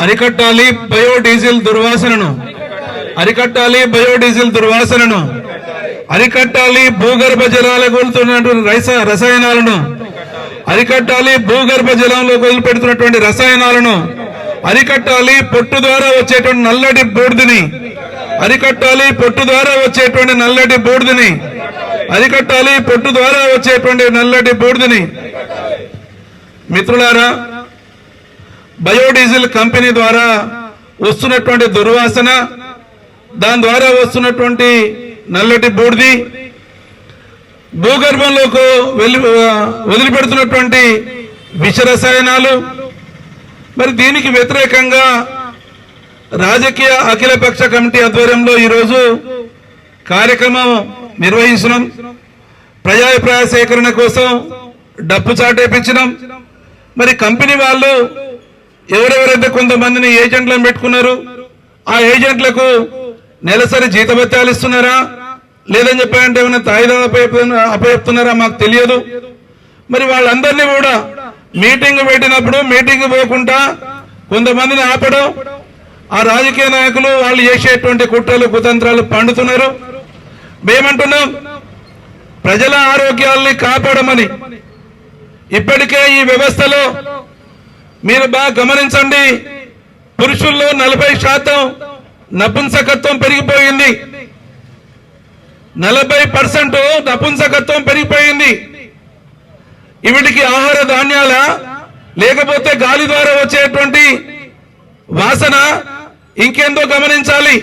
అరికట్టాలి బయోడీజిల్ దుర్వాసనను, అరికట్టాలి బయోడీజిల్ దుర్వాసనను, అరికట్టాలి భూగర్భ జలాలకు వెళ్తున్నటువంటి రసాయనాలను, అరికట్టాలి భూగర్భ జలంలో వదిలిపెడుతున్నటువంటి రసాయనాలను, అరికట్టాలి పొట్టు ద్వారా వచ్చేటువంటి నల్లటి బూడిదని, అరికట్టాలి పొట్టు ద్వారా వచ్చేటువంటి నల్లటి బూడిదని, అరికట్టాలి పొట్టు ద్వారా వచ్చేటువంటి నల్లటి బూడిదని. మిత్రులారా, బయోడీజిల్ కంపెనీ ద్వారా వస్తున్నటువంటి దుర్వాసన, దాని ద్వారా వస్తున్నటువంటి నల్లటి బూడిది, భూగర్భంలోకి వదిలిపెడుతున్నటువంటి విష రసాయనాలు, మరి దీనికి వ్యతిరేకంగా రాజకీయ అఖిలపక్ష కమిటీ ఆధ్వర్యంలో ఈరోజు కార్యక్రమం నిర్వహించడం, ప్రజాభిప్రాయ సేకరణ కోసం డప్పు చాటేపించడం. మరి కంపెనీ వాళ్ళు ఎవరెవరైతే కొంతమందిని ఏజెంట్లను పెట్టుకున్నారు, ఆ ఏజెంట్లకు నెలసరి జీతభత్యాలు ఇస్తున్నారా లేదని చెప్పారంటే ఏమైనా తాయిదాలు అప్పచెప్తున్నారా మాకు తెలియదు. మరి వాళ్ళందరినీ కూడా మీటింగ్ పెట్టినప్పుడు మీటింగ్ పోకుండా కొంతమందిని ఆపడం, ఆ రాజకీయ నాయకులు వాళ్ళు చేసేటువంటి కుట్రలు కుతంత్రాలు పండుతున్నారు. మేమంటున్నాం, ప్రజల ఆరోగ్యాల్ని కాపాడమని. ఇప్పటికే ఈ వ్యవస్థలో మీరు బాగా గమనించండి, పురుషుల్లో 40% నపుంసకత్వం పెరిగిపోయింది, 40% నపుంసకత్వం పెరిగిపోయింది. వీటికి ఆహార ధాన్యాల లేకపోతే గాలి ద్వారా వచ్చేటువంటి వాసన ఇంకేందో గమనించాలి.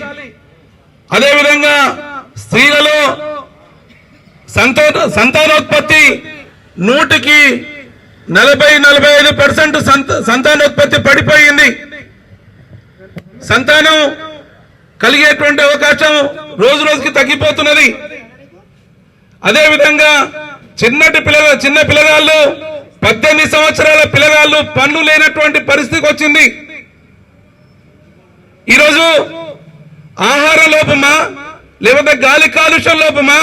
అదేవిధంగా స్త్రీలలో సంతానోత్పత్తి 100కి 40-45% సంతానోత్పత్తి పడిపోయింది. సంతానం కలిగేటువంటి అవకాశం రోజు రోజుకి తగ్గిపోతున్నది. అదేవిధంగా చిన్న పిల్లగాళ్ళు 18 సంవత్సరాల పిల్లగాళ్ళు పనులు లేనటువంటి పరిస్థితికి వచ్చింది. ఈరోజు ఆహార లోపమా లేకపోతే గాలి కాలుష్యం లోపమా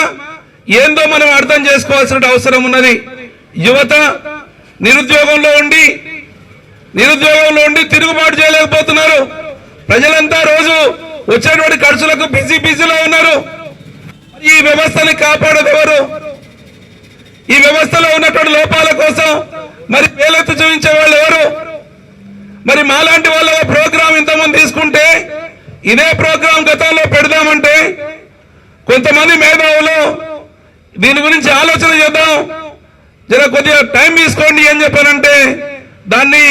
ఏందో మనం అర్థం చేసుకోవాల్సిన అవసరం ఉన్నది. యువత నిరుద్యోగంలో ఉండి తిరుగుబాటు చేయలేకపోతున్నారు. ప్రజలంతా రోజు వచ్చేటువంటి ఖర్చులకు బిజీలో ఉన్నారు. ఈ వ్యవస్థని కాపాడేది ఎవరు? ఈ వ్యవస్థలో ఉన్నటువంటి లోపాల కోసం మరి వేలెత్తి చూపించే వాళ్ళు ఎవరు? మరి మాలాంటి వాళ్ళ ప్రోగ్రాం ఇంతమంది తీసుకుంటే ఇదే ప్రోగ్రాం గతంలో పెడదామంటే కొంతమంది మేధావులు దీని గురించి ఆలోచన చేద్దాం, జర కొద్దిగా టైం తీసుకోండి అని చెప్పానంటే దాన్ని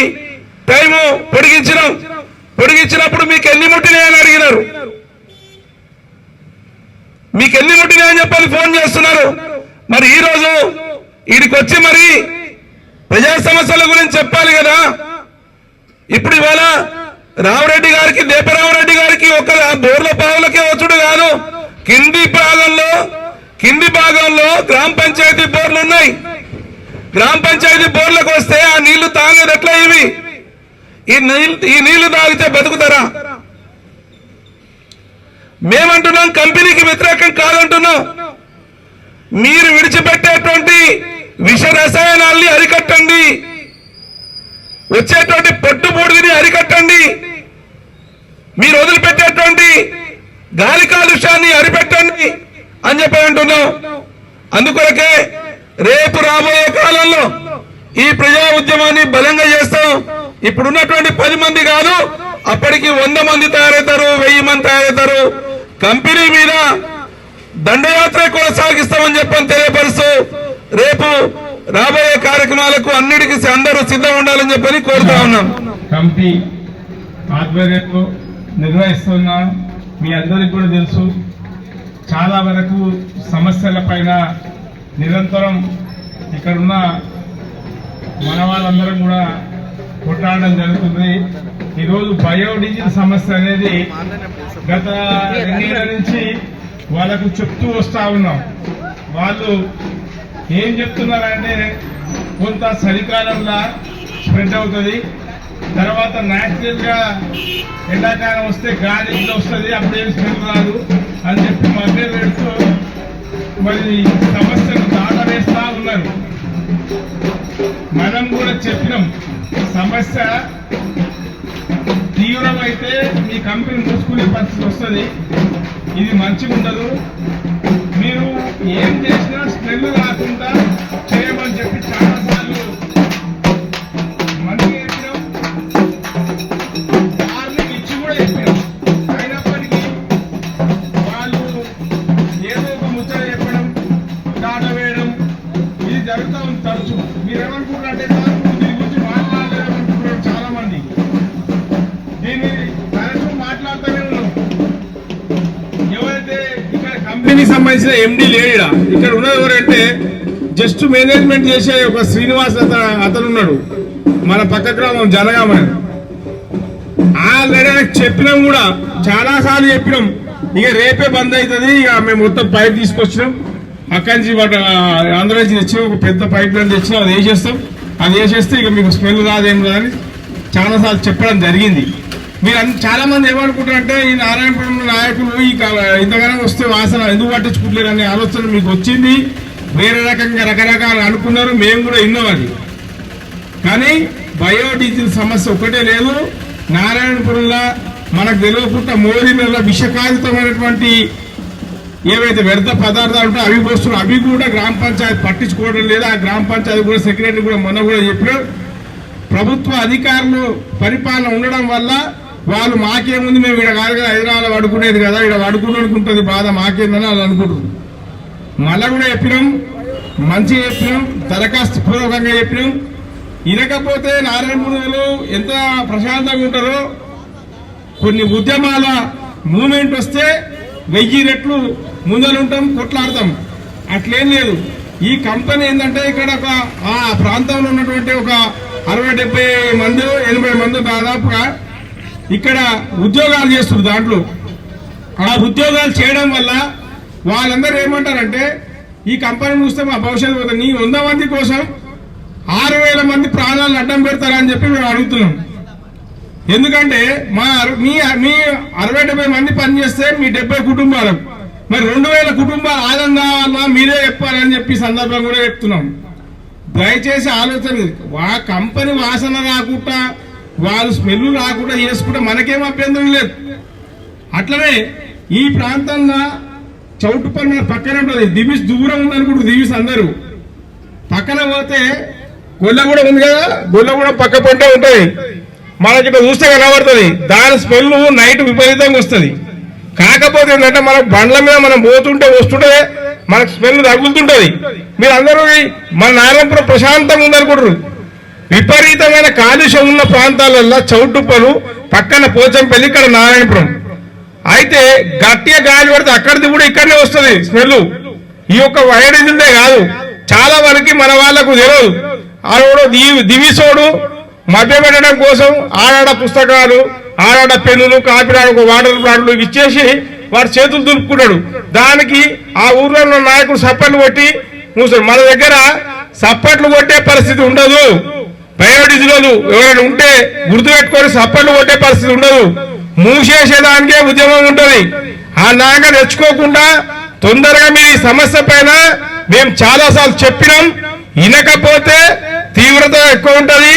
టైము పొడిగించినప్పుడు మీకు ఎన్ని ముట్టినాయని అడిగినారు. మీకు ఎన్ని ముట్టినాయని చెప్పని ఫోన్ చేస్తున్నారు. మరి ఈ రోజు వీడికి వచ్చి మరి ప్రజా సమస్యల గురించి చెప్పాలి కదా. ఇప్పుడు ఇవాళ రామరెడ్డి గారికి, దీపరామరెడ్డి గారికి ఒక బోర్ల పావులకే వచ్చుడు కాదు, కింది భాగంలో గ్రామ పంచాయతీ బోర్లు ఉన్నాయి. గ్రామ పంచాయతీ బోర్లకు వస్తే ఆ నీళ్లు తాగేది ఎట్లా? ఈ నీళ్లు తాగితే బతుకుతారా? మేమంటున్నాం కంపెనీకి వ్యతిరేకం కాదంటున్నాం. మీరు విడిచిపెట్టేటువంటి విష రసాయనాల్ని అరికట్టండి, వచ్చేటువంటి పొట్టుబూడిని అరికట్టండి, మీరు వదిలిపెట్టేటువంటి గాలి కాలుష్యాన్ని అరిపెట్టండి అని చెప్పి అంటున్నాం. అందుకొరకే రేపు రాబోయే కాలంలో ఈ ప్రజా ఉద్యమాన్ని బలంగా చేస్తాం. ఇప్పుడున్నటువంటి 10 మంది కాదు, అప్పటికి 100 మంది తయారవుతారు, 1000 మంది తయారవుతారు. కంపెనీ మీద దండయాత్ర కొనసాగిస్తామని చెప్పని తెలియపరుస్తూ రేపు రాబోయే కార్యక్రమాలకు అన్నిటికీ అందరూ సిద్ధం ఉండాలని చెప్పని కోరుతా ఉన్నాం. కమిటీ ఆధ్వర్యంలో నిర్వహిస్తున్న మీ అందరికీ కూడా తెలుసు, చాలా వరకు సమస్యల పైన నిరంతరం ఇక్కడున్న మన వాళ్ళందరం కూడా కొట్లాడడం జరుగుతుంది. ఈరోజు బయోడీజిల్ సమస్య అనేది గత 2 ఏళ్ల నుంచి వాళ్ళకు చెప్తూ వస్తా ఉన్నాం. వాళ్ళు ఏం చెప్తున్నారంటే కొంత చలికాలంలో స్ప్రెడ్ అవుతుంది, తర్వాత న్యాచురల్ గా ఎండాకాలం వస్తే గాలి ఇట్లా వస్తుంది, అప్పుడేం స్మెల్ రాదు అని చెప్పి మధ్య పెడుతూ మరి సమస్యను దాటవేస్తా ఉన్నారు. మనం కూడా చెప్పినాం, సమస్య తీవ్ర అయితే మీ కంపెనీ మూసుకునే పరిస్థితి వస్తుంది. ఇది మంచిగా ఉండదు. మీరు ఏం చేసినా స్మెల్ రాకుండా చేయమని చెప్పి చాలా సార్లు మంచిగా చెప్పినాం, వార్నింగ్ ఇచ్చి కూడా చెప్పినాం. అయినప్పటికీ వాళ్ళు ఏదో ఒక ముచ్చట చెప్పడం, దాట వేయడం ఇది జరుగుతూ ఉంది తరచు. మీరేమనుకుంటారంటే దీని గురించి మాట్లాడలేదనుకుంటున్నారు చాలా మంది. దీన్ని తరచు మాట్లాడుతూనే ఉన్నాం. ఎవరైతే ఇక్కడ కంపెనీకి సంబంధించిన ఎండి లేడా, ఇక్కడ ఉన్నది ఎవరంటే జస్ట్ మేనేజ్మెంట్ చేసే ఒక శ్రీనివాస్ అతను ఉన్నాడు, మన పక్క గ్రామం జనగామని. ఆల్రెడీ చెప్పినాం కూడా, చాలా సార్లు చెప్పినాం. ఇక రేపే బంద్ అవుతుంది. ఇక మేము మొత్తం పైప్ తీసుకొచ్చినాం, అక్కడి నుంచి ఆంధ్ర నుంచి తెచ్చి ఒక పెద్ద పైప్ లైన్ తెచ్చినాం. అది వేసేస్తాం. అది వేసేస్తే ఇక మీకు స్మెల్ రాదేం రాదని చాలా సార్లు చెప్పడం జరిగింది. మీరు చాలా మంది ఏమనుకుంటారంటే ఈ నారాయణపురం నాయకులు ఇంతగానో వస్తే వాసన ఎందుకు పట్టించుకుంటలేరు అనే ఆలోచన మీకు వచ్చింది. వేరే రకంగా రకరకాలు అనుకున్నారు, మేము కూడా విన్నాం అది. కానీ బయోడీజిల్ సమస్య ఒకటే లేదు. నారాయణపురంలో మనకు తెలియకుండా మోరీలలో విషకారితమైనటువంటి ఏవైతే వ్యర్థ పదార్థాలు ఉంటాయో అవి వస్తున్నాయి. అవి కూడా గ్రామ పంచాయతీ పట్టించుకోవడం లేదు. ఆ గ్రామ పంచాయతీ కూడా సెక్రటరీ కూడా మొన్న కూడా చెప్పారు. ప్రభుత్వ అధికారులు పరిపాలన ఉండడం వల్ల వాళ్ళు మాకేముంది, మేము ఇక్కడ కాదు కదా హైదరాబాద్ పడుకునేది కదా, ఇక్కడ పడుకునేది బాధ మాకేందని వాళ్ళు అనుకుంటున్నారు. మళ్ళా కూడా చెప్పినాం, మంచిగా చెప్పినాం, దరఖాస్తు పూర్వకంగా చెప్పినాం. ఇనకపోతే నారాయణపురంలో ఎంత ప్రశాంతంగా ఉంటారో, కొన్ని ఉద్యమాల మూమెంట్ వస్తే 1000 రెట్లు ముందలుంటాం, కొట్లాడతాం. అట్లేం లేదు. ఈ కంపెనీ ఏంటంటే ఇక్కడ ఒక ఆ ప్రాంతంలో ఉన్నటువంటి ఒక 60-70 మంది 80 మంది దాదాపుగా ఇక్కడ ఉద్యోగాలు చేస్తున్నారు. దాంట్లో ఆ ఉద్యోగాలు చేయడం వల్ల వాళ్ళందరూ ఏమంటారంటే ఈ కంపెనీ చూస్తే మా భవిష్యత్తు పోతుంది. నీ 100 మంది కోసం 6000 మంది ప్రాణాలను అడ్డం పెడతారని చెప్పి మేము అడుగుతున్నాం. ఎందుకంటే మీ 60-70 మంది పనిచేస్తే మీ 70 కుటుంబాలకు మరి 2000 కుటుంబాలు ఆనందం కావాలన్నా మీరే చెప్పాలని చెప్పి సందర్భం కూడా చెప్తున్నాం. దయచేసి ఆలోచన, కంపెనీ వాసన రాకుండా వాళ్ళు స్మెల్ రాకుండా చేసుకుంటే మనకేం అభ్యంతరం లేదు. అట్లనే ఈ ప్రాంతంలో చౌటుపల్లి పక్కన ఉంటుంది, దివిస్ దూరం ఉందనుకుంటారు. దివిస్ అందరూ పక్కన పోతే గొల్లగూడ ఉంది కదా, గొల్లగూడ పక్క పొంటే ఉంటుంది. మనకి ఇట్లా చూస్తే కనబడుతుంది. దాని స్మెల్ నైట్ విపరీతంగా వస్తుంది. కాకపోతే ఏంటంటే మన బండ్ల మీద మనం పోతుంటే వస్తుంటే మనకు స్మెల్ తగులుతుంటది. మీరు అందరూ మన నారాయణపురం ప్రశాంతంగా ఉందనుకుంటారు. విపరీతమైన కాలుష్యం ఉన్న ప్రాంతాలలో చౌటుప్పలు, పక్కన పోచంపల్లి, ఇక్కడ నారాయణపురం. అయితే గట్టిగా గాలి పడితే అక్కడిది కూడా ఇక్కడనే వస్తుంది స్మెల్. ఈ యొక్క వైరస్దే కాదు, చాలా వరకు మన వాళ్లకు తెలియదు. ఆడోడు దివిసోడు మధ్య పెట్టడం కోసం ఆడాడ పుస్తకాలు, ఆడాడ పెన్నులు, కాపీరాడు, వాటర్ బాటిల్ ఇచ్చేసి వాడు చేతులు దులుపుకున్నాడు. దానికి ఆ ఊర్లో ఉన్న నాయకుడు సప్పట్లు కొట్టి మూసాడు. మన దగ్గర సప్పట్లు కొట్టే పరిస్థితి ఉండదు. బయోడీజిల్ ఎవరైనా ఉంటే గుర్తుపెట్టుకొని సప్పట్లు కొట్టే పరిస్థితి ఉండదు. మూసేసేదానికే ఉద్యమం ఉంటుంది. ఆ నాయక తెచ్చుకోకుండా తొందరగా మీ సమస్య పైన మేము చాలా సార్లు చెప్పినాం. వినకపోతే తీవ్రత ఎక్కువ ఉంటది.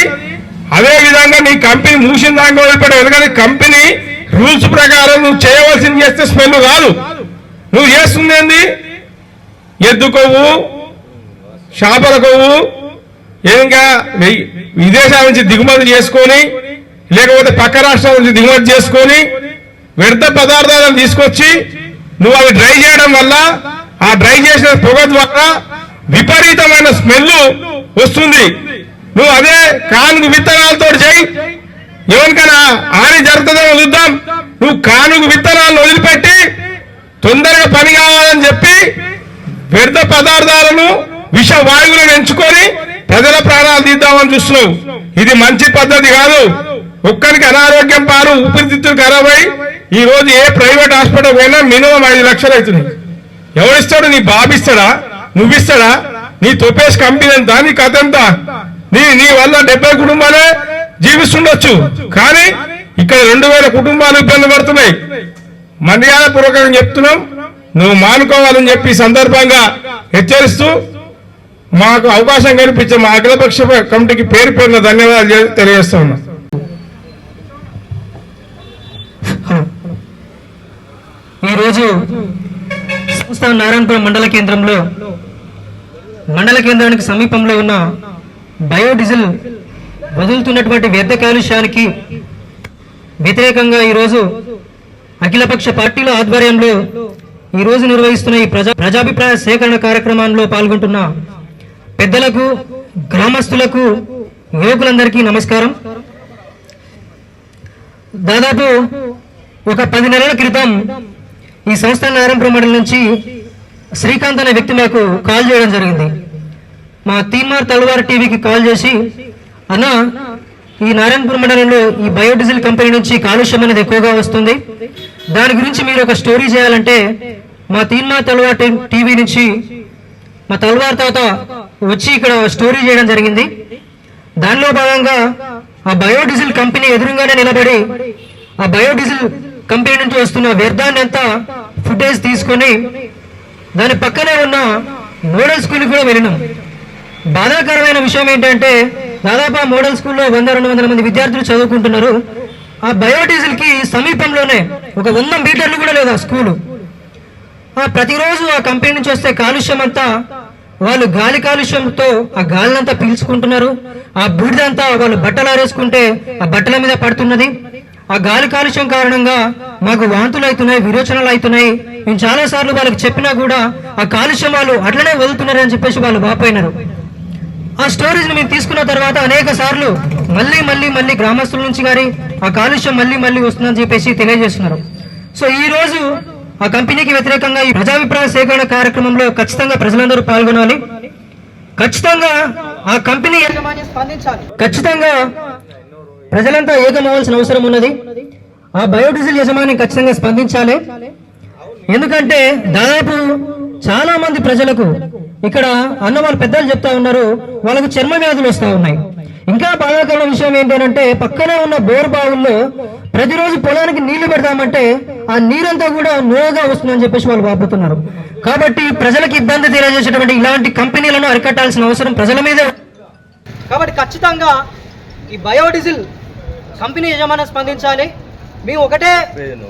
అదే విధంగా నీ కంపెనీ మూసిన దాకా వదిలిపెట్టావు. ఎందుకంటే కంపెనీ రూల్స్ ప్రకారం నువ్వు చేయవలసింది చేస్తే స్మెల్ కాదు. నువ్వు చేస్తుంది ఏంది? ఎద్దు కొవ్వు, చేపల కొవ్వు, ఇంకా విదేశాల నుంచి దిగుమతి చేసుకొని, లేకపోతే పక్క రాష్ట్రాల నుంచి దిగుమతి చేసుకొని వ్యర్థ పదార్థాలను తీసుకొచ్చి నువ్వు అవి డ్రై చేయడం వల్ల ఆ డ్రై చేసిన పొగ ద్వారా విపరీతమైన స్మెల్ వస్తుంది. నువ్వు అదే కానుగు విత్తనాలతో చేయి, ఎవరికైనా హాని జరుగుతుందేమో చూద్దాం. నువ్వు కానుగు విత్తనాలను వదిలిపెట్టి తొందరగా పని కావాలని చెప్పి వ్యర్థ పదార్థాలను విష వాయువులను ఎంచుకొని ప్రజల ప్రాణాలు తీద్దామని చూస్తున్నావు. ఇది మంచి పద్ధతి కాదు. ఒక్కరికి అనారోగ్యం పాలు, ఊపిరితిత్తులు ఖరాబ్ అయి ఈ రోజు ఏ ప్రైవేట్ హాస్పిటల్ పోయినా మినిమం 5 లక్షలు అవుతుంది. ఎవరిస్తాడు? నీ బాబిస్తాడా? నువ్విస్తాడా? నీ తొప్పేసి కంపెనీ ఎంత? నీ కథ ఎంత? నీ వల్ల 70 కుటుంబాలే జీవిస్తుండొచ్చు, కానీ ఇక్కడ 2000 కుటుంబాలు ఇబ్బంది పడుతున్నాయి. మర్యాదపూర్వకంగా చెప్తున్నాం, నువ్వు మానుకోవాలని చెప్పి సందర్భంగా హెచ్చరిస్తూ మాకు అవకాశం కల్పించే మా అఖిలపక్ష కమిటీకి పేరు పేరున ధన్యవాదాలు తెలియజేస్తా ఉన్నా. ఈరోజు సంస్థ నారాయణపురం మండల కేంద్రంలో మండల కేంద్రానికి సమీపంలో ఉన్న బయోడీజిల్ వదులుతున్నటువంటి వ్యర్థ కాలుష్యానికి వ్యతిరేకంగా ఈరోజు అఖిలపక్ష పార్టీల ఆధ్వర్యంలో ఈరోజు నిర్వహిస్తున్న ఈ ప్రజాభిప్రాయ సేకరణ కార్యక్రమంలో పాల్గొంటున్న పెద్దలకు, గ్రామస్తులకు, యువకులందరికీ నమస్కారం. దాదాపు ఒక 10 నెలల క్రితం ఈ సంస్థ నారాయణపురం మండలం నుంచి శ్రీకాంత్ అనే వ్యక్తి మాకు కాల్ చేయడం జరిగింది. మా తీన్మార్ తల్వార్ టీవీకి కాల్ చేసి, అన్న ఈ నారాయణపురం మండలంలో ఈ బయోడీజిల్ కంపెనీ నుంచి కాలుష్యం అనేది ఎక్కువగా వస్తుంది, దాని గురించి మీరు ఒక స్టోరీ చేయాలంటే మా తీన్మార్ తల్వార్ టీవీ నుంచి మా తల్వార్ తాత వచ్చి ఇక్కడ స్టోరీ చేయడం జరిగింది. దానిలో భాగంగా ఆ బయోడీజిల్ కంపెనీ ఎదురుగానే నిలబడి ఆ బయోడీజిల్ కంపెనీ నుంచి వస్తున్న వ్యర్థాన్ని అంతా ఫుటేజ్ తీసుకొని దాని పక్కనే ఉన్న మోడల్ స్కూల్కి కూడా వెళ్ళినాం. బాధాకరమైన విషయం ఏంటంటే దాదాపు ఆ మోడల్ స్కూల్లో 100-200 మంది విద్యార్థులు చదువుకుంటున్నారు. ఆ బయోడీజిల్ కి సమీపంలోనే ఒక 100 మీటర్లు కూడా లేదు ఆ స్కూలు. ప్రతిరోజు ఆ కంపెనీ నుంచి వస్తే కాలుష్యం అంతా వాళ్ళు గాలి కాలుష్యంతో ఆ గాలినంతా పీల్చుకుంటున్నారు. ఆ బూడిదంతా వాళ్ళు బట్టలు ఆరేసుకుంటే ఆ బట్టల మీద పడుతున్నది. ఆ గాలి కాలుష్యం కారణంగా మాకు వాంతులు అవుతున్నాయి, విరోచనాలు అవుతున్నాయి. మేము చాలా సార్లు వాళ్ళకి చెప్పినా కూడా ఆ కాలుష్యం వాళ్ళు అట్లనే వదులుతున్నారు అని చెప్పేసి వాళ్ళు వాపోయినారు. ఆ స్టోరీస్ మేము తీసుకున్న తర్వాత అనేక సార్లు మళ్ళీ గ్రామస్తుల నుంచి గారి ఆ కాలుష్యం మళ్ళీ వస్తుందని చెప్పేసి తెలియజేస్తున్నారు. సో ఈ రోజు ఆ కంపెనీకి వ్యతిరేకంగా ఈ ప్రజాభిప్రాయ సేకరణ కార్యక్రమంలో ఖచ్చితంగా ప్రజలందరూ పాల్గొనాలి. ఖచ్చితంగా ఆ కంపెనీ స్పందించాలి. ఖచ్చితంగా ప్రజలంతా ఏకమవ్వాల్సిన అవసరం ఉన్నది. ఆ బయోడీజిల్ యజమాని ఖచ్చితంగా స్పందించాలి. ఎందుకంటే దాదాపు చాలా మంది ప్రజలకు ఇక్కడ అన్న వాళ్ళు పెద్దలు చెప్తా ఉన్నారు, వాళ్ళకు చర్మ వ్యాధులు వస్తూ ఉన్నాయి. ఇంకా బాధాకరమైన విషయం ఏంటంటే పక్కనే ఉన్న బోర్ బావుల్లో ప్రతిరోజు పొలానికి నీళ్లు పెడతామంటే ఆ నీరంతా కూడా నోగా వస్తుందని చెప్పేసి వాళ్ళు వాపోతున్నారు. కాబట్టి ప్రజలకు ఇబ్బంది తెలియజేసేటువంటి ఇలాంటి కంపెనీలను అరికట్టాల్సిన అవసరం ప్రజల మీద. కాబట్టి ఖచ్చితంగా ఈ బయోడీజిల్ కంపెనీ యజమాని స్పందించాలి. మేము ఒకటే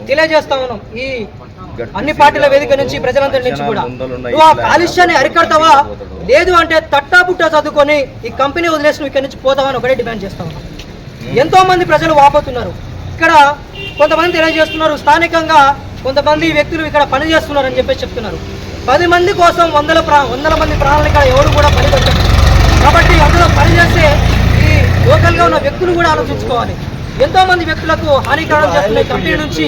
తెలియజేస్తా ఉన్నాం ఈ అన్ని పార్టీల వేదిక నుంచి ప్రజలందరి నుంచి కూడా, నువ్వు ఆ కాలుష్యాన్ని అరికడతావా, లేదు అంటే తట్టాబుట్టా చదువుకొని ఈ కంపెనీ వదిలేసి నువ్వు ఇక్కడి నుంచి పోతావని ఒకటే డిమాండ్ చేస్తా ఉన్నాం. ఎంతో మంది ప్రజలు వాపోతున్నారు. ఇక్కడ కొంతమంది తెలియజేస్తున్నారు, స్థానికంగా కొంతమంది వ్యక్తులు ఇక్కడ పని చేస్తున్నారు అని చెప్పేసి చెప్తున్నారు. 10 మంది కోసం వందల మంది ప్రాణాలు ఇక్కడ ఎవరు కూడా పని పెట్టారు. కాబట్టి అందులో పనిచేసే ఈ లోకల్గా ఉన్న వ్యక్తులు కూడా ఆలోచించుకోవాలి. ఎంతో మంది వ్యక్తులకు హానికరం చేస్తున్న కంపెనీ నుంచి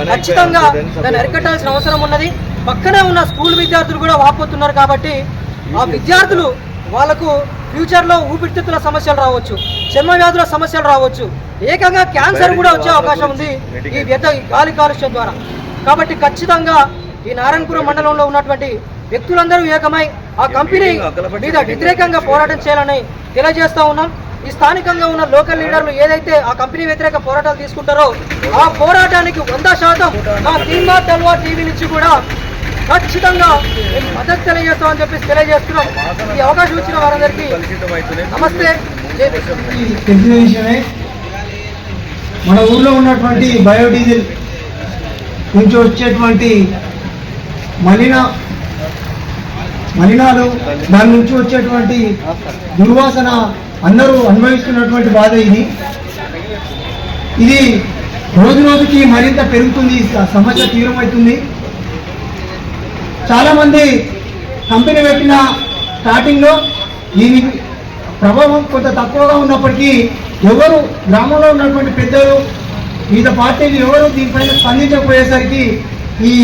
ఖచ్చితంగా దాన్ని అరికట్టాల్సిన అవసరం ఉన్నది. పక్కనే ఉన్న స్కూల్ విద్యార్థులు కూడా వాపోతున్నారు. కాబట్టి ఆ విద్యార్థులు వాళ్ళకు ఫ్యూచర్లో ఊపిరితిత్తుల సమస్యలు రావచ్చు, చర్మ వ్యాధుల సమస్యలు రావచ్చు, ఏకంగా క్యాన్సర్ కూడా వచ్చే అవకాశం ఉంది ఈ గాలి కాలుష్యం ద్వారా. కాబట్టి ఖచ్చితంగా ఈ నారాయణపురం మండలంలో ఉన్నటువంటి వ్యక్తులందరూ ఏకమై ఆ కంపెనీ మీద వ్యతిరేకంగా పోరాటం చేయాలని తెలియజేస్తా ఉన్నాం. ఈ స్థానికంగా ఉన్న లోకల్ లీడర్లు ఏదైతే ఆ కంపెనీ వ్యతిరేక పోరాటాలు తీసుకుంటారో ఆ పోరాటానికి 100% మా తీన్మార్ తల్వార్ టీవీ నుంచి కూడా ఖచ్చితంగా మద్దతు తెలియజేస్తామని చెప్పేసి తెలియజేస్తున్నాం. ఈ అవకాశం ఇచ్చిన వారందరికీ నమస్తే. తెలిసిన విషయమే, మన ఊళ్ళో ఉన్నటువంటి బయోడీజిల్ నుంచి వచ్చేటువంటి మలినాలు, దాని నుంచి వచ్చేటువంటి దుర్వాసన అందరూ అనుభవిస్తున్నటువంటి బాధ ఇది రోజు రోజుకి మరింత పెరుగుతుంది. సమస్య తీవ్రమవుతుంది. చాలామంది కంపెనీ పెట్టిన స్టార్టింగ్లో దీని ప్రభావం కొంత తక్కువగా ఉన్నప్పటికీ ఎవరు గ్రామంలో ఉన్నటువంటి పెద్దలు, వివిధ పార్టీలు ఎవరు దీనిపైన స్పందించకపోయేసరికి ఈ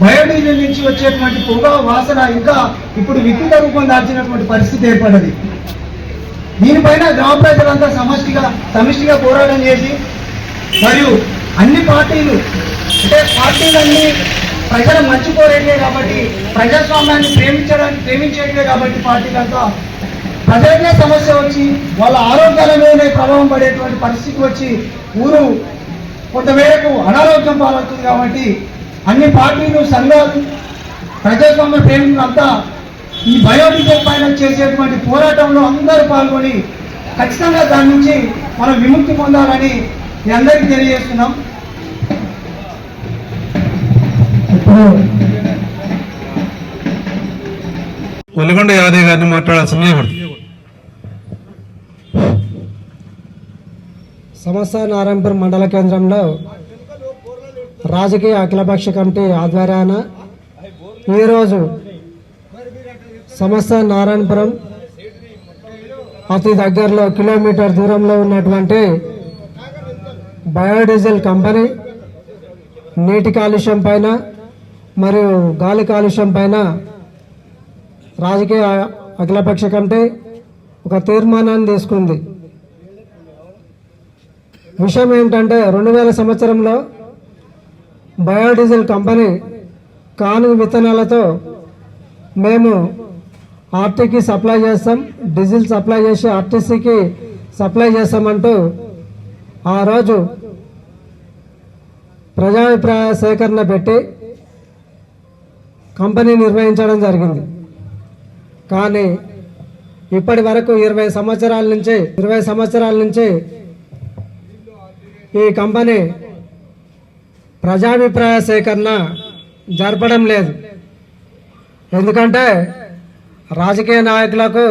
బయోడీజిల్ నుంచి వచ్చేటువంటి పొగ వాసన ఇంకా ఇప్పుడు వికృత రూపం దాల్చినటువంటి పరిస్థితి ఏర్పడ్డది. దీనిపైన గ్రామ ప్రజలంతా సమిష్టిగా పోరాటం చేసి, మరియు అన్ని పార్టీలు అంటే పార్టీలన్నీ ప్రజల మంచి కోరేట్లే కాబట్టి, ప్రజాస్వామ్యాన్ని ప్రేమించేట్లే కాబట్టి పార్టీలంతా ప్రజలకే సమస్య వచ్చి వాళ్ళ ఆరోగ్యాల మీదనే ప్రభావం పడేటువంటి పరిస్థితి వచ్చి ఊరు కొంతమేరకు అనారోగ్యం పాలవుతుంది. కాబట్టి అన్ని పార్టీలు, సంఘాలు, ప్రజాస్వామ్య ప్రేమికులంతా ఈ బయోడీజిల్ పైన చేసేటువంటి పోరాటంలో అందరూ పాల్గొని ఖచ్చితంగా దాని నుంచి మనం విముక్తి పొందాలని మీ అందరికీ తెలియజేస్తున్నాం. ఇప్పుడు ఒలిగొండ యాదయ్య గారిని మాట్లాడాల్సిందే కోరుతున్నాను. సమస్త నారాయణపురం మండల కేంద్రంలో రాజకీయ అఖిలపక్ష కమిటీ ఆధ్వర్యాన ఈరోజు సమస్త నారాయణపురం అతి దగ్గరలో కిలోమీటర్ దూరంలో ఉన్నటువంటి బయోడీజిల్ కంపెనీ నీటి కాలుష్యం పైన మరియు గాలి కాలుష్యం పైన రాజకీయ అఖిలపక్ష కమిటీ ఒక తీర్మానాన్ని తీసుకుంది. విషయం ఏంటంటే 2000 సంవత్సరంలో బయోడీజిల్ కంపెనీ కానుగ విత్తనాలతో మేము ఆర్టీకి సప్లై చేస్తాం, డీజిల్ సప్లై చేసి ఆర్టీసీకి సప్లై చేస్తామంటూ ఆ రోజు ప్రజాభిప్రాయ సేకరణ పెట్టి కంపెనీ నిర్వహించడం జరిగింది. కానీ ఇప్పటి వరకు 20 సంవత్సరాల నుంచి ఈ కంపెనీ ప్రజాభిప్రాయ సేకరణ జరపడం లేదు. ఎందుకంటే రాజకీయ నాయకులకు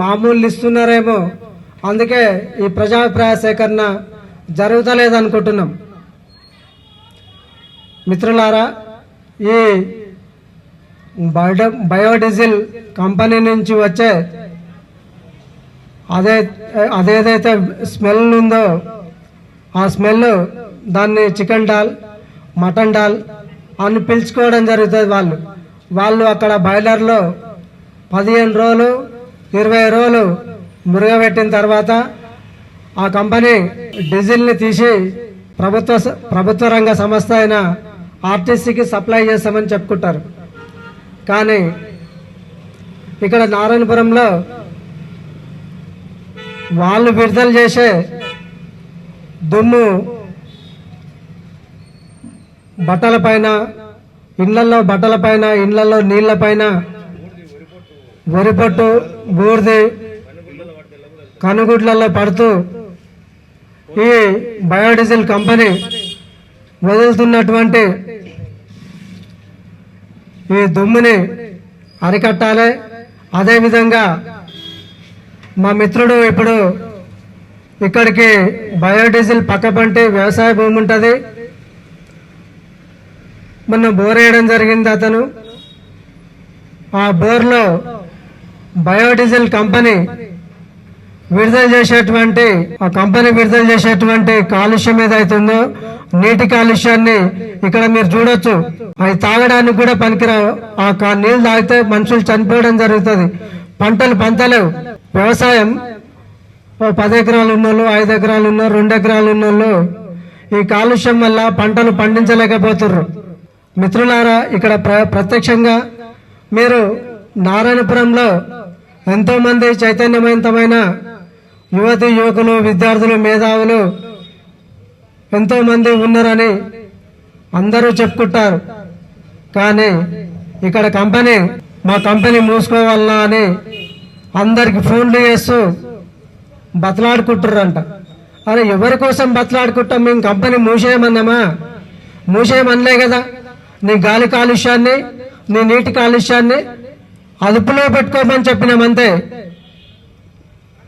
మామూలు ఇస్తున్నారేమో, అందుకే ఈ ప్రజాభిప్రాయ సేకరణ జరుగుతలేదు అనుకుంటున్నాం. మిత్రులారా, ఈ బయోడీజిల్ కంపెనీ నుంచి వచ్చే అదేదైతే స్మెల్ ఉందో ఆ స్మెల్ దాన్ని చికెన్ డాల్, మటన్ డాల్ అని పిలుచుకోవడం జరుగుతుంది. వాళ్ళు అక్కడ బాయిలర్లో 15 రోజులు 20 రోజులు మురుగబెట్టిన తర్వాత ఆ కంపెనీ డీజిల్ని తీసి ప్రభుత్వ రంగ సంస్థ అయిన ఆర్టీసీకి సప్లై చేస్తామని చెప్పుకుంటారు. కానీ ఇక్కడ నారాయణపురంలో వాళ్ళు విడుదల చేసే దుమ్ము బట్టలపైన, ఇళ్లలో నీళ్లపైన, వరిపొట్టు, బూర్ది, కనుగుడ్లలో పడుతూ ఈ బయోడీజిల్ కంపెనీ వదులుతున్నటువంటి ఈ దుమ్ముని అరికట్టాలి. అదేవిధంగా మా మిత్రుడు ఇప్పుడు ఇక్కడికి బయోడీజిల్ పక్కపంటి వ్యవసాయ భూమి ఉంటుంది, మొన్న బోర్ వేయడం జరిగింది. అతను ఆ బోర్లో బయోడీజిల్ కంపెనీ విడుదల చేసేటువంటి కాలుష్యం ఏదైతుందో, నీటి కాలుష్యాన్ని ఇక్కడ మీరు చూడొచ్చు. అవి తాగడానికి కూడా పనికిరావు. ఆ నీళ్ళు తాగితే మనుషులు చనిపోవడం జరుగుతుంది. పంటలు వ్యవసాయం 10 ఎకరాలు ఉన్నోళ్ళు, 5 ఎకరాలు ఉన్నోళ్ళు, 2 ఎకరాలు ఉన్నోళ్ళు ఈ కాలుష్యం వల్ల పంటలు పండించలేకపోతుర్రు. మిత్రులారా, ఇక్కడ ప్రత్యక్షంగా మీరు నారాయణపురంలో ఎంతో మంది చైతన్యవంతమైన యువతి యువకులు, విద్యార్థులు, మేధావులు ఎంతో మంది ఉన్నారని అందరూ చెప్పుకుంటారు. కానీ ఇక్కడ మా కంపెనీ మూసుకోవాలన్నా అని అందరికి ఫోన్లు చేస్తూ బతలాడుకుంటుర్రంట. అరే, ఎవరి కోసం బతలాడుకుంటాం? మేము కంపెనీ మూసేయమనలే కదా. నీ గాలి కాలుష్యాన్ని, నీ నీటి కాలుష్యాన్ని అదుపులో పెట్టుకోమని చెప్పినామంతే.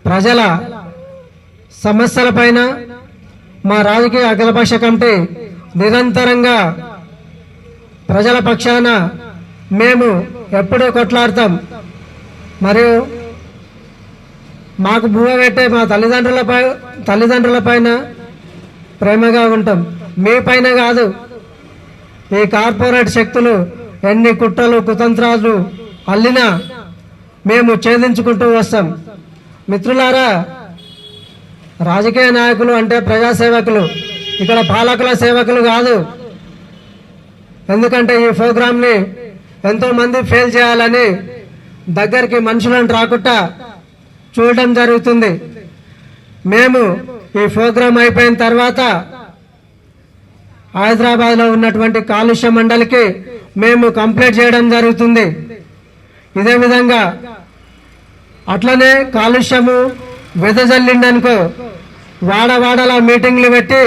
ప్రజల సమస్యలపైన మా రాజకీయ అఖిలపక్ష కమిటీ నిరంతరంగా ప్రజల పక్షాన మేము ఎప్పుడూ కొట్లాడతాం. మరియు మాకు భూమ పెట్టే మా తల్లిదండ్రుల పైన ప్రేమగా ఉంటాం, మీ పైన కాదు. ఈ కార్పొరేట్ శక్తులు ఎన్ని కుట్రలు కుతంత్రాలు అల్లినా మేము ఛేదించుకుంటూ వస్తాం. మిత్రులారా, రాజకీయ నాయకులు అంటే ప్రజాసేవకులు, ఇక్కడ పాలకుల సేవకులు కాదు. ఎందుకంటే ఈ ప్రోగ్రాంని ఎంతో మంది ఫెయిల్ చేయాలని దగ్గరికి మనుషులను రాకుండా చూడడం జరుగుతుంది. మేము ఈ ప్రోగ్రాం అయిపోయిన తర్వాత హైదరాబాద్లో ఉన్నటువంటి కాలుష్య మండలికి మేము కంప్లైంట్ చేయడం జరుగుతుంది. ఇదే విధంగా అట్లనే కాలుష్యము వెదజల్లిండనుకో వాడవాడల మీటింగ్లు పెట్టి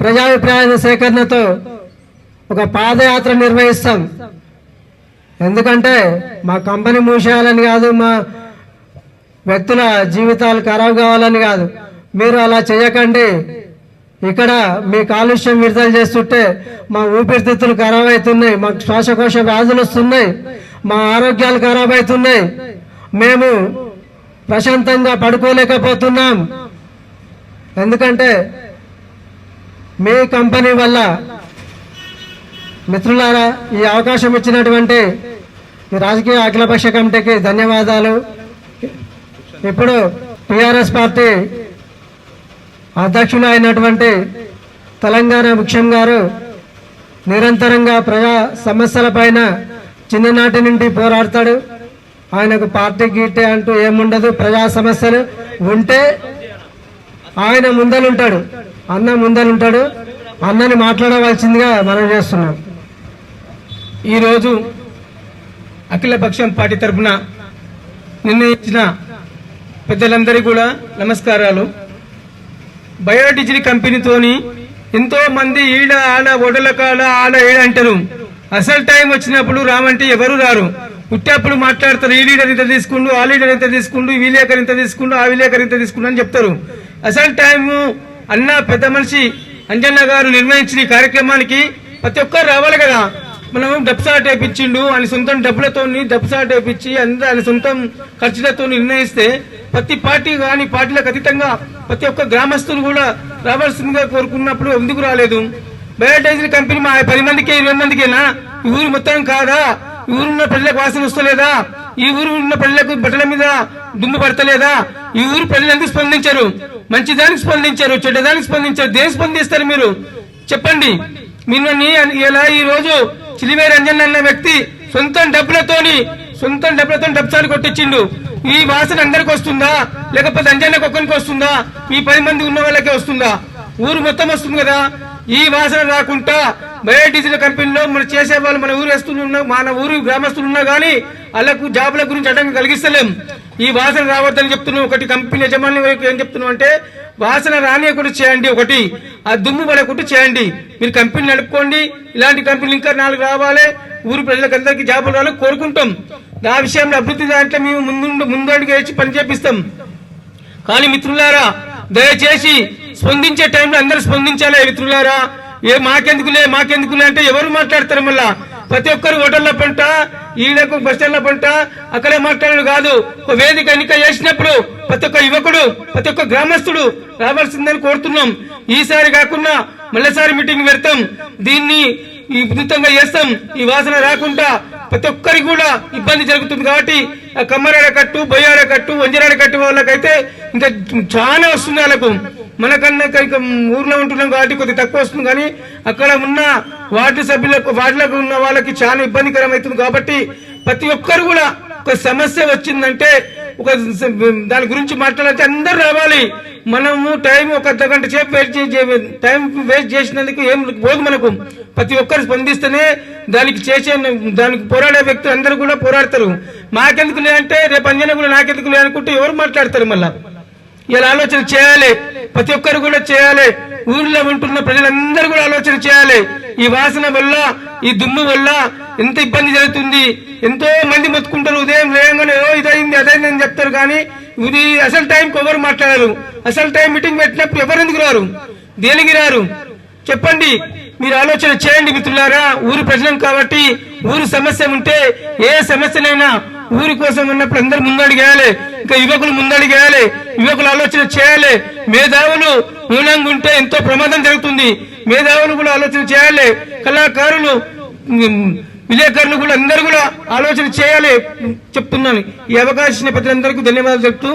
ప్రజాభిప్రాయ సేకరణతో ఒక పాదయాత్ర నిర్వహిస్తాం. ఎందుకంటే మా కంపెనీ మూసేయాలని కాదు, మా వ్యక్తుల జీవితాలు ఖరాబ్ కావాలని కాదు. మీరు అలా చేయకండి. ఇక్కడ మీ కాలుష్యం విడుదల చేస్తుంటే మా ఊపిరితిత్తులు ఖరాబ్ అవుతున్నాయి, మాకు శ్వాసకోశ వ్యాధులు వస్తున్నాయి, మా ఆరోగ్యాలు ఖరాబ్ అవుతున్నాయి, మేము ప్రశాంతంగా పడుకోలేకపోతున్నాం. ఎందుకంటే మీ కంపెనీ వల్ల. మిత్రులారా, ఈ అవకాశం ఇచ్చినటువంటి ఈ రాజకీయ అఖిలపక్ష కమిటీకి ధన్యవాదాలు. ఇప్పుడు టిఆర్ఎస్ పార్టీ అధ్యక్షులు అయినటువంటి తెలంగాణ ముఖ్యం గారు నిరంతరంగా ప్రజా సమస్యలపైన చిన్ననాటి నుండి పోరాడతాడు. ఆయనకు పార్టీ గీటే అంటూ ఏముండదు. ప్రజా సమస్యలు ఉంటే ఆయన ముందలుంటాడు, అన్న ముందలుంటాడు. అన్నని మాట్లాడవలసిందిగా మనం చేస్తున్నాం. ఈరోజు అఖిలపక్షం పార్టీ తరఫున నిర్ణయించిన పెద్దలందరికీ కూడా నమస్కారాలు. బయోడీజిల్ కంపెనీతోని ఎంతో మంది ఈడ ఆడ ఒడల కాడ ఆడ ఏడ అంటారు. అసలు టైం వచ్చినప్పుడు రామంటే ఎవరు రారు. ఉట్టేప్పుడు మాట్లాడతారు. ఈ లీడర్ ఇంత తీసుకుండు, ఆ లీడర్ ఇంత తీసుకుండు, ఈ విలేకరు ఇంత తీసుకుండు, ఆ విలేకరు ఇంత తీసుకుండు అని చెప్తారు. అసలు టైము అన్న పెద్ద మనిషి అంజన్న గారు నిర్వహించిన ఈ కార్యక్రమానికి ప్రతి ఒక్కరు రావాలి కదా. మనం డబ్సాట్ వేయించిండు అని సొంతం డబ్బులతో డబ్సాట్ వేయించి అందరూ ఆయన సొంతం ఖర్చులతో నిర్ణయిస్తే ప్రతి పార్టీ కానీ పార్టీలకు అతీతంగా ప్రతి ఒక్క గ్రామస్తులు కూడా రావాల్సిందిగా కోరుకున్నప్పుడు ఎందుకు రాలేదు? బయోడీజిల్ కంపెనీ మా 10 మందికి 20 మందికేనా? ఈ ఊరు మొత్తం కాదా? ఈ ఊరున్న ప్రజలకు వాసన వస్తలేదా? ఈ ఊరు ఉన్న ప్రజలకు బట్టల మీద దుమ్ము పడతలేదా? ఈ ఊరు ప్రజలు ఎందుకు స్పందించారు? మంచిదానికి స్పందించారు, చెడ్డదానికి స్పందించారు. దేని స్పందిస్తారు మీరు చెప్పండి. మిమ్మల్ని ఇలా ఈ రోజు చిలివేరు అంజన్ అన్న వ్యక్తి సొంతం డబ్బులతో డబ్సాలు కొట్టించిండు. ఈ వాసన అందరికి వస్తుందా, లేకపోతే అంజన్నకు ఒక్కరికి వస్తుందా? ఈ 10 మంది ఉన్న వాళ్ళకే వస్తుందా? ఊరు మొత్తం వస్తుంది కదా. ఈ వాసన రాకుండా బయోడీజిల్ కంపెనీలో మనం చేసే వాళ్ళు మన ఊరు వస్తున్నా, మన ఊరు గ్రామస్తులు ఉన్నా గానీ వాళ్ళకు జాబుల గురించి అడ్డంగా కలిగిస్తలేం. ఈ వాసన రావద్దని చెప్తున్నాం. ఒకటి కంపెనీ యజమాని ఏం చెప్తున్నాం అంటే వాసన రానియకుండా చేయండి, ఒకటి ఆ దుమ్ము పడకుండా చేయండి. మీరు కంపెనీ నడుపుకోండి. ఇలాంటి కంపెనీలు ఇంకా 4 రావాలి. ఊరు ప్రజలకు అందరికీ జాబులు రావాలని కోరుకుంటాం. ఆ విషయంలో అభివృద్ధి దాంట్లో మేము ముందడుగు వేసి పని చేపిస్తాం. కానీ మిత్రులారా, దయచేసి స్పందించే టైంలో అందరూ స్పందించాలి. మిత్రులారా, మాకెందుకులే అంటే ఎవరు మాట్లాడతారు? మళ్ళా ప్రతి ఒక్కరు హోటళ్ల పంట, ఈడకు బస్టాండ్ల పంట అక్కడే మాట్లాడడం కాదు. ఒక వేదిక ఎన్నిక చేసినప్పుడు ప్రతి ఒక్క యువకుడు, ప్రతి ఒక్క గ్రామస్తుడు రావాల్సిందని కోరుతున్నాం. ఈసారి కాకుండా మళ్ళీసారి మీటింగ్ పెడతాం. దీన్ని ఉధృతంగా చేస్తాం. ఈ వాసన రాకుండా ప్రతి ఒక్కరికి కూడా ఇబ్బంది జరుగుతుంది కాబట్టి కమ్మరాడ కట్టు, బొయ్యాడ కట్టు, వంజరాడ కట్టు వాళ్ళకైతే ఇంకా చాలా వస్తుంది. వాళ్ళకు మనకన్నా ఊర్లో ఉంటున్నాం కాబట్టి కొద్దిగా తక్కువ వస్తుంది. కానీ అక్కడ ఉన్న వార్డు సభ్యులకు, వార్డులకు ఉన్న వాళ్ళకి చాలా ఇబ్బందికరం అవుతుంది. కాబట్టి ప్రతి ఒక్కరు కూడా ఒక సమస్య వచ్చిందంటే ఒక దాని గురించి మాట్లాడితే అందరు రావాలి. మనము టైం ఒక అర్ధగంట సేపు టైం వేస్ట్ చేసినందుకు ఏం పోదు మనకు. ప్రతి ఒక్కరు స్పందిస్తేనే దానికి పోరాడే వ్యక్తులు అందరూ కూడా పోరాడతారు. మాకెందుకు లేదంటే రేపు అంజన కూడా నాకెందుకు లేదనుకుంటే ఎవరు మాట్లాడతారు? మళ్ళా ఇలా ఆలోచన చేయాలి. ప్రతి ఒక్కరు కూడా చేయాలి. ఊర్లో ఉంటున్న ప్రజలందరూ కూడా ఆలోచన చేయాలి. ఈ వాసన వల్ల, ఈ దుమ్ము వల్ల ఎంత ఇబ్బంది జరుగుతుంది. ఎంతో మంది మొత్తుకుంటారు. ఉదయం లేయంగానే ఇదైంది అదైంది అని చెప్తారు. కానీ ఇది అసలు టైంకి ఎవరు మాట్లాడారు? అసలు టైం మీటింగ్ పెట్టినప్పుడు ఎవరు ఎందుకు రారు? దేనికి రారు చెప్పండి. మీరు ఆలోచన చేయండి మిత్రులారా. ఊరు ప్రజలం కాబట్టి ఊరు సమస్య ఉంటే ఏ సమస్యనైనా ఊరి కోసం ఉన్నప్పుడు అందరు ముందడిగేయాలి. ఇంకా యువకులు ముందడిగేయాలి. యువకులు ఆలోచన చేయాలి. మేధావులు మూలంగా ఉంటే ఎంతో ప్రమాదం జరుగుతుంది. మేధావులు కూడా ఆలోచన చేయాలి. కళాకారులు, విలేకరులు కూడా అందరూ కూడా ఆలోచన చేయాలి చెప్తున్నాను. ఈ అవకాశం ప్రజలందరికీ ధన్యవాదాలు చెప్తూ